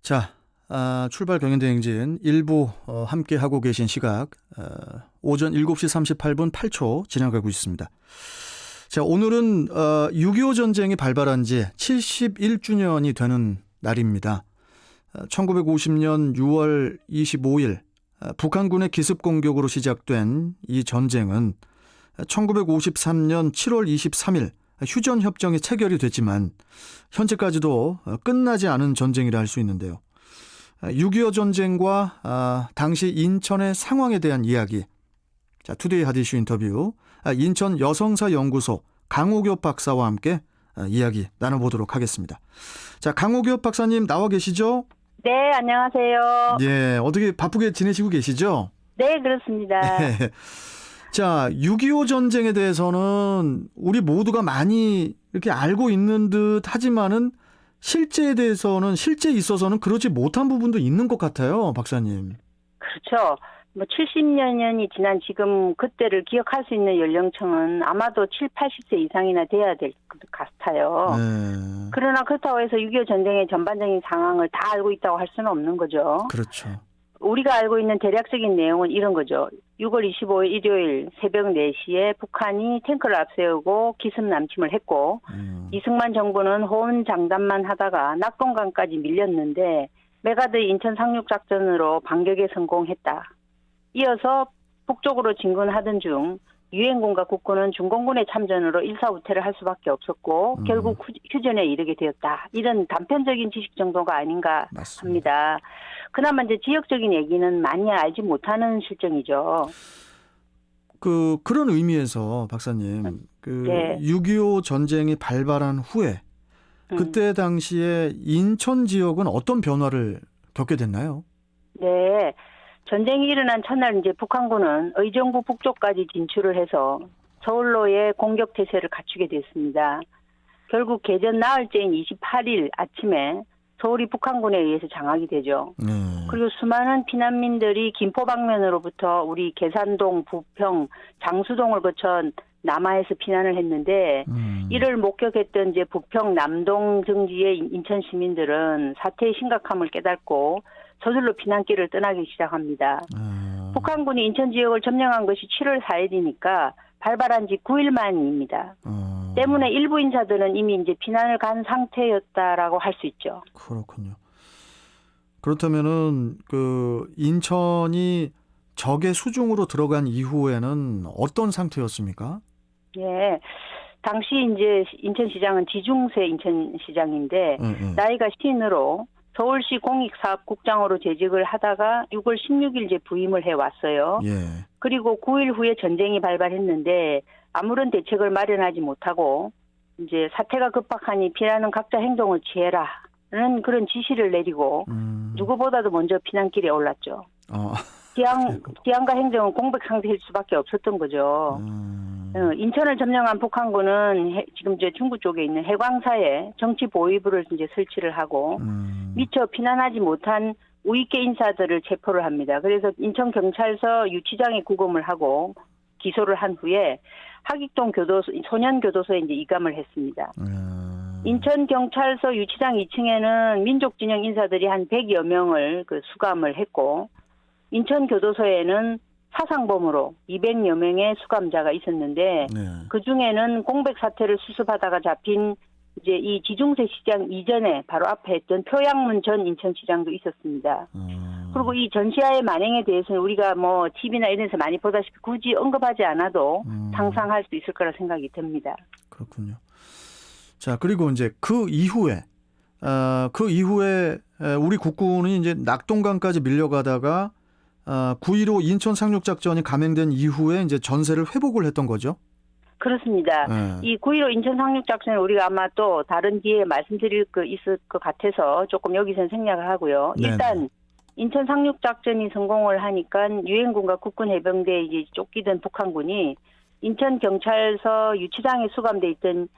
자, 출발 경연대행진 일부 함께하고 계신 시각 오전 7시 38분 8초 지나가고 있습니다. 자, 오늘은 6.25 전쟁이 발발한 지 71주년이 되는 날입니다. 1950년 6월 25일 북한군의 기습 공격으로 시작된 이 전쟁은 1953년 7월 23일 휴전협정이 체결이 됐지만 현재까지도 끝나지 않은 전쟁이라 할 수 있는데요. 6.25 전쟁과 당시 인천의 상황에 대한 이야기. 자, 투데이 하디슈 인터뷰 인천 여성사 연구소 강옥엽 박사와 함께 이야기 나눠보도록 하겠습니다. 자, 강옥엽 박사님 나와 계시죠? 네, 안녕하세요. 예, 어떻게 바쁘게 지내시고 계시죠? 네, 그렇습니다. 자, 6.25 전쟁에 대해서는 우리 모두가 많이 이렇게 알고 있는 듯 하지만은 실제 있어서는 그렇지 못한 부분도 있는 것 같아요, 박사님. 그렇죠. 70여 년이 지난 지금 그때를 기억할 수 있는 연령층은 아마도 7, 80세 이상이나 돼야 될 것 같아요. 네. 그러나 그렇다고 해서 6.25 전쟁의 전반적인 상황을 다 알고 있다고 할 수는 없는 거죠. 그렇죠. 우리가 알고 있는 대략적인 내용은 이런 거죠. 6월 25일 일요일 새벽 4시에 북한이 탱크를 앞세우고 기습 남침을 했고 이승만 정부는 호언장담만 하다가 낙동강까지 밀렸는데 메가드 인천 상륙작전으로 반격에 성공했다. 이어서 북쪽으로 진군하던 중 유엔군과 국군은 중공군의 참전으로 일사후퇴를 할 수밖에 없었고 결국 휴전에 이르게 되었다. 이런 단편적인 지식 정도가 아닌가 맞습니다. 합니다. 그나마 이제 지역적인 얘기는 많이 알지 못하는 실정이죠. 그런 의미에서 박사님, 네. 6.25 전쟁이 발발한 후에 그때 당시에 인천 지역은 어떤 변화를 겪게 됐나요? 네. 전쟁이 일어난 첫날 이제 북한군은 의정부 북쪽까지 진출을 해서 서울로의 공격 태세를 갖추게 됐습니다. 결국 개전 나흘째인 28일 아침에 서울이 북한군에 의해서 장악이 되죠. 그리고 수많은 피난민들이 김포 방면으로부터 우리 계산동, 부평, 장수동을 거쳐 남하에서 피난을 했는데 이를 목격했던 이제 부평 남동 등지의 인천 시민들은 사태의 심각함을 깨닫고 저절로 피난길을 떠나기 시작합니다. 북한군이 인천 지역을 점령한 것이 7월 4일이니까 발발한 지 9일 만입니다. 때문에 일부 인사들은 이미 이제 피난을 간 상태였다라고 할 수 있죠. 그렇군요. 그렇다면은 인천이 적의 수중으로 들어간 이후에는 어떤 상태였습니까? 예. 당시 이제 인천시장은 지중세 인천시장인데 나이가 신으로 서울시 공익사업국장으로 재직을 하다가 6월 16일 이제 부임을 해왔어요. 예. 그리고 9일 후에 전쟁이 발발했는데 아무런 대책을 마련하지 못하고 이제 사태가 급박하니 피난은 각자 행동을 취해라는 그런 지시를 내리고 누구보다도 먼저 피난길에 올랐죠. 지향과 행정은 공백 상태일 수밖에 없었던 거죠. 인천을 점령한 북한군은 지금 이제 중부 쪽에 있는 해광사에 정치 보위부를 이제 설치를 하고 미처 피난하지 못한 우익계 인사들을 체포를 합니다. 그래서 인천 경찰서 유치장에 구금을 하고 기소를 한 후에 하객동 교도소 소년 교도소에 이제 이감을 했습니다. 인천 경찰서 유치장 2층에는 민족 진영 인사들이 한 100여 명을 수감을 했고 인천 교도소에는 사상범으로 200여 명의 수감자가 있었는데 그 중에는 공백 사태를 수습하다가 잡힌 이제 이 지중세 시장 이전에 바로 앞에 있던 표양문 전 인천시장도 있었습니다. 그리고 이 전시아의 만행에 대해서는 우리가 TV나 이런 데서 많이 보다시피 굳이 언급하지 않아도 상상할 수 있을 거라 생각이 듭니다. 그렇군요. 자, 그리고 이제 그 이후에 우리 국군이 이제 낙동강까지 밀려가다가 9.15 인천 상륙작전이 감행된 이후에 이제 전세를 회복을 했던 거죠? 그렇습니다. 이 9.15 인천 상륙작전을 우리가 아마 또 다른 기회에 말씀드릴 거 있을 것 같아서 조금 여기서는 생략을 하고요. 네네. 일단 인천 상륙작전이 성공을 하니까 유엔군과 국군 해병대에 이제 쫓기던 북한군이 인천 경찰서 유치장에 수감돼 있던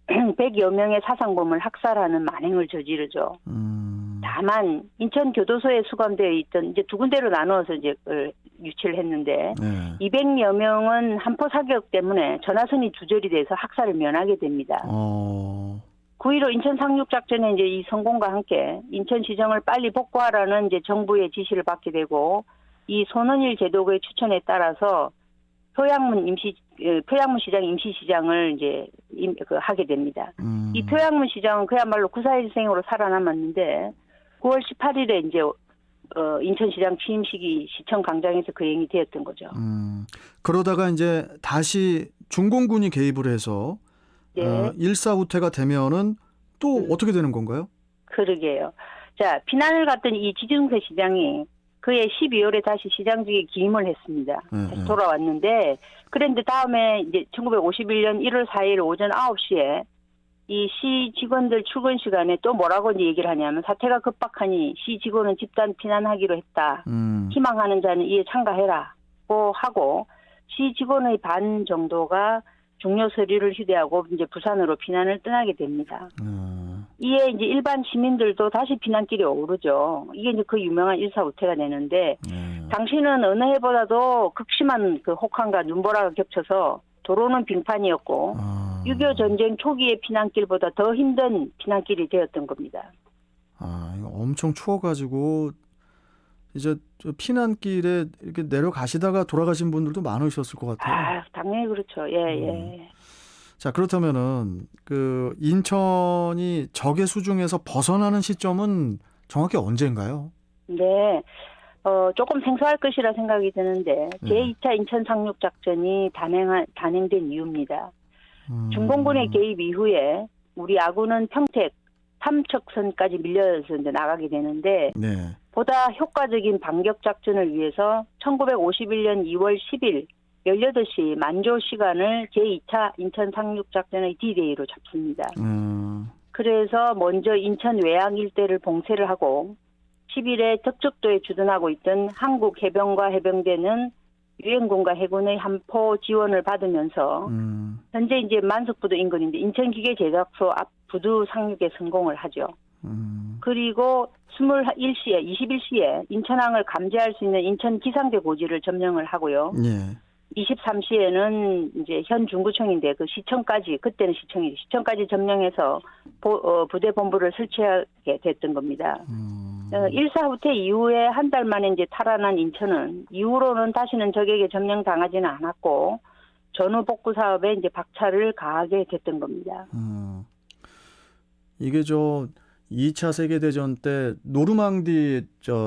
100여 명의 사상범을 학살하는 만행을 저지르죠. 다만 인천 교도소에 수감되어 있던 이제 두 군데로 나누어서 이제 유치를 했는데 200여 명은 한포 사격 때문에 전화선이 두절이 돼서 학살을 면하게 됩니다. 9.15 인천 상륙 작전의 이제 이 성공과 함께 인천시정을 빨리 복구하라는 이제 정부의 지시를 받게 되고 이 손원일 제도부의 추천에 따라서 표양문 시장 임시시장을 이제 하게 됩니다. 이 표양문 시장은 그야말로 9.4일생으로 살아남았는데 9월 18일에 이제 인천시장 취임식이 시청 광장에서 거행이 되었던 거죠. 그러다가 이제 다시 중공군이 개입을 해서 네. 일사후퇴가 되면은 또 어떻게 되는 건가요? 그러게요. 자, 피난을 갔던 이 지중세 시장이 그해 12월에 다시 시장직에 기임을 했습니다. 다시 돌아왔는데, 그런데 다음에 이제 1951년 1월 4일 오전 9시에 이 시 직원들 출근 시간에 또 뭐라고 이제 얘기를 하냐면 사태가 급박하니 시 직원은 집단 피난하기로 했다. 희망하는 자는 이에 참가해라고 하고 시 직원의 반 정도가 중요 서류를 휴대하고 이제 부산으로 피난을 떠나게 됩니다. 이에 이제 일반 시민들도 다시 피난길에 오르죠. 이게 이제 그 유명한 일사후퇴가 되는데 당시는 어느 해보다도 극심한 그 혹한과 눈보라가 겹쳐서 도로는 빙판이었고 6.25 전쟁 초기의 피난길보다 더 힘든 피난길이 되었던 겁니다. 이거 엄청 추워가지고 이제 피난길에 이렇게 내려가시다가 돌아가신 분들도 많으셨을 것 같아요. 당연히 그렇죠. 예. 자, 그렇다면은 그 인천이 적의 수중에서 벗어나는 시점은 정확히 언제인가요? 네. 조금 생소할 것이라 생각이 드는데 제2차 인천 상륙 작전이 단행된 이유입니다. 중공군의 개입 이후에 우리 아군은 평택, 삼척선까지 밀려서 이제 나가게 되는데 보다 효과적인 반격 작전을 위해서 1951년 2월 10일 18시 만조 시간을 제2차 인천 상륙 작전의 D-Day로 잡습니다. 그래서 먼저 인천 외항 일대를 봉쇄를 하고 10일에 적적도에 주둔하고 있던 한국 해병과 해병대는 유엔군과 해군의 함포 지원을 받으면서 현재 이제 만석부두 인근인데 인천기계 제작소 앞 부두 상륙에 성공을 하죠. 그리고 21시에 인천항을 감지할 수 있는 인천 기상대 고지를 점령을 하고요. 23시에는 이제 현 중구청인데 그 시청까지 그때는 시청까지 점령해서 부대 본부를 설치하게 됐던 겁니다. 일사후퇴 이후에 한 달 만에 이제 탈환한 인천은 이후로는 다시는 적에게 점령당하지는 않았고 전후 복구 사업에 이제 박차를 가하게 됐던 겁니다. 이게 2차 세계대전 때 노르망디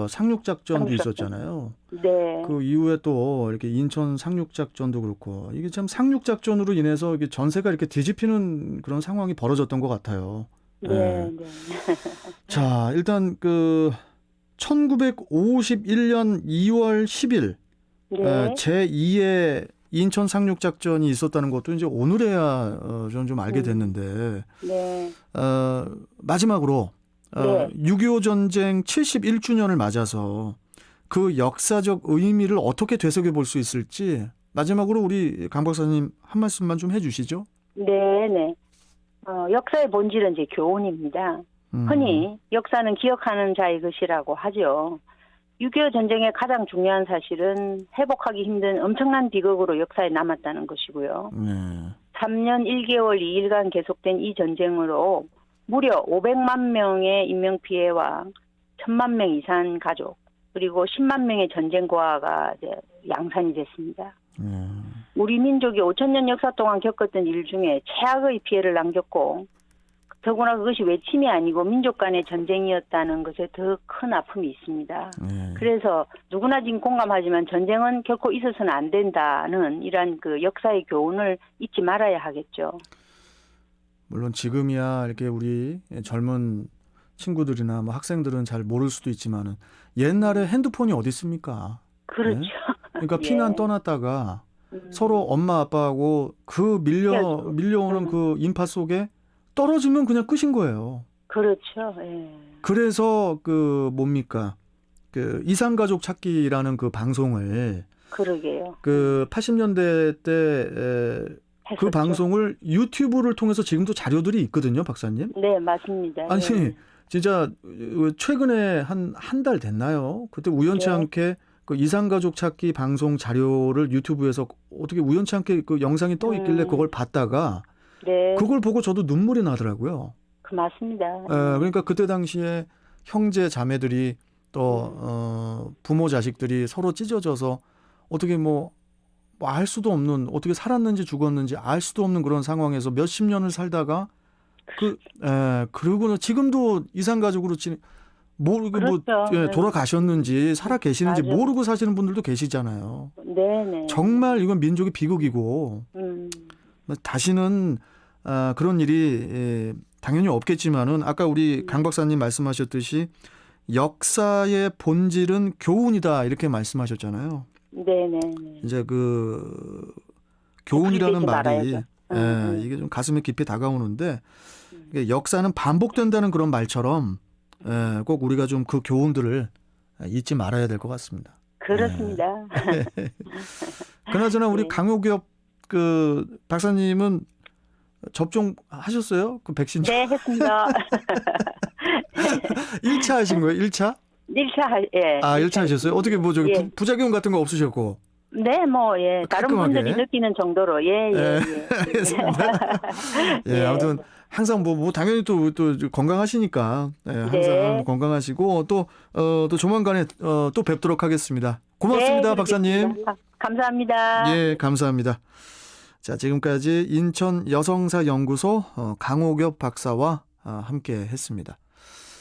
상륙작전도 있었잖아요. 네. 그 이후에 또 이렇게 인천 상륙작전도 그렇고 이게 참 상륙작전으로 인해서 이게 전세가 이렇게 뒤집히는 그런 상황이 벌어졌던 것 같아요. 네. 자, 일단 그 1951년 2월 10일 제2의 인천 상륙작전이 있었다는 것도 이제 오늘에야 저는 좀 알게 됐는데 마지막으로 6.25 전쟁 71주년을 맞아서 그 역사적 의미를 어떻게 되새겨 볼 수 있을지 마지막으로 우리 강 박사님 한 말씀만 좀 해주시죠. 네. 역사의 본질은 이제 교훈입니다. 흔히 역사는 기억하는 자의 것이라고 하죠. 6.25 전쟁의 가장 중요한 사실은 회복하기 힘든 엄청난 비극으로 역사에 남았다는 것이고요. 3년 1개월 2일간 계속된 이 전쟁으로 무려 500만 명의 인명피해와 1000만 명 이상 가족 그리고 10만 명의 전쟁 고아가 이제 양산이 됐습니다. 우리 민족이 5,000년 역사 동안 겪었던 일 중에 최악의 피해를 남겼고 더구나 그것이 외침이 아니고 민족 간의 전쟁이었다는 것에 더 큰 아픔이 있습니다. 그래서 누구나 지금 공감하지만 전쟁은 결코 있어서는 안 된다는 이러한 그 역사의 교훈을 잊지 말아야 하겠죠. 물론 지금이야 이렇게 우리 젊은 친구들이나 뭐 학생들은 잘 모를 수도 있지만은 옛날에 핸드폰이 어디 있습니까? 그렇죠. 그러니까 피난 떠났다가 서로 엄마 아빠하고 그 밀려오는 그 인파 속에 떨어지면 그냥 끝인 거예요. 그렇죠. 그래서 그 뭡니까? 그 이산가족 찾기라는 그 방송을 그러게요. 그 80년대 때 그 방송을 유튜브를 통해서 지금도 자료들이 있거든요, 박사님. 네, 맞습니다. 아니 진짜 최근에 한 달 됐나요? 그때 우연치 않게 그 이산가족 찾기 방송 자료를 유튜브에서 어떻게 우연치 않게 그 영상이 떠 있길래 그걸 봤다가 그걸 보고 저도 눈물이 나더라고요. 맞습니다. 그러니까 그때 당시에 형제 자매들이 또 부모 자식들이 서로 찢어져서 어떻게 뭐 알 수도 없는, 어떻게 살았는지 죽었는지 알 수도 없는 그런 상황에서 몇십 년을 살다가 그리고는 지금도 이산 가족으로 모르고 그렇죠. 돌아가셨는지 살아 계시는지 맞아요. 모르고 사시는 분들도 계시잖아요. 네네. 정말 이건 민족의 비극이고 다시는 그런 일이 당연히 없겠지만은 아까 우리 강 박사님 말씀하셨듯이 역사의 본질은 교훈이다 이렇게 말씀하셨잖아요. 네네. 이제 그 교훈이라는 말이 이게 좀 가슴에 깊이 다가오는데 이게 역사는 반복된다는 그런 말처럼 꼭 우리가 좀 그 교훈들을 잊지 말아야 될 것 같습니다. 그렇습니다. 그나저나 우리 네. 강호기업 그 박사님은 접종하셨어요? 그 백신? 네, 했습니다. 1차 하신 거예요? 1차? 1차, 예. 1차 하셨어요? 어떻게 뭐 저기 예. 부작용 같은 거 없으셨고? 네, 뭐, 예. 다른 깔끔하게. 분들이 느끼는 정도로, 예. 알겠습니다. 예, 아무튼 항상 뭐 당연히 또 건강하시니까 항상 네. 건강하시고 또 조만간에 또 뵙도록 하겠습니다. 고맙습니다, 네, 박사님. 그렇겠습니다. 감사합니다. 예, 감사합니다. 자, 지금까지 인천 여성사 연구소 강호겹 박사와 함께 했습니다.